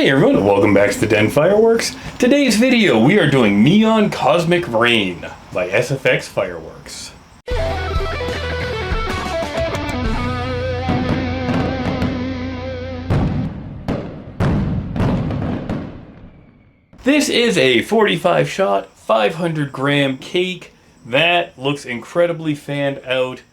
Hey everyone, and welcome back to the Den Fireworks. Today's video, we are doing Neon Cosmic Rain by SFX Fireworks. This is a 45 shot, 500 gram cake that looks incredibly fanned out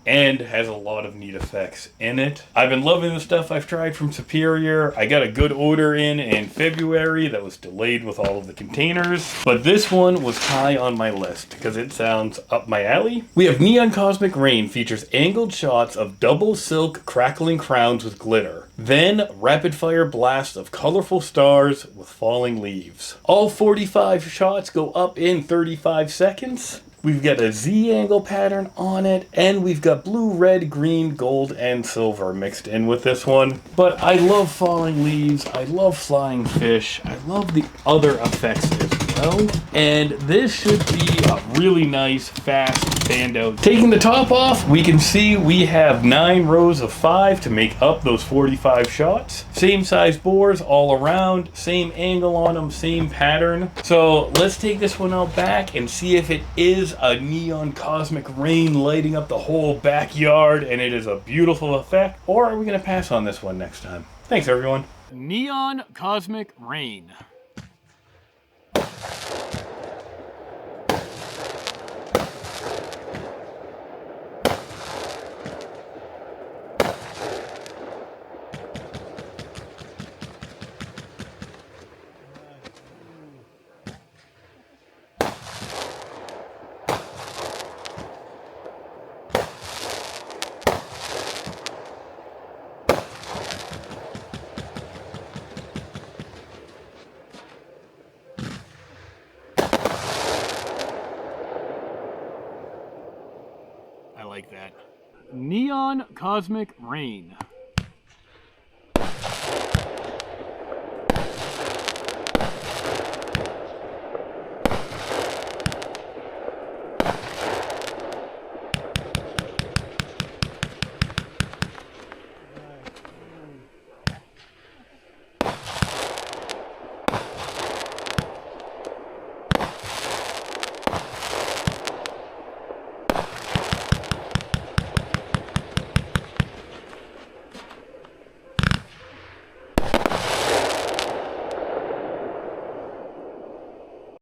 and has a lot of neat effects in it. I've been loving the stuff I've tried from Superior. I got a good order in February that was delayed with all of the containers, but this one was high on my list because it sounds up my alley. We have Neon Cosmic Rain, features angled shots of double silk crackling crowns with glitter. Then rapid fire blasts of colorful stars with falling leaves. All 45 shots go up in 35 seconds. We've got a Z angle pattern on it, and we've got blue, red, green, gold, and silver mixed in with this one. But I love falling leaves, I love flying fish, I love the other effects as well. And this should be a really nice, fast standout. Taking the top off, we can see we have 9 rows of 5 to make up those 45 shots. Same size bores all around, same angle on them, same pattern. So let's take this one out back and see if it is a neon cosmic rain lighting up the whole backyard and it is a beautiful effect, or are we going to pass on this one next time? Thanks everyone. Neon Cosmic Rain. I like that. Neon Cosmic Rain.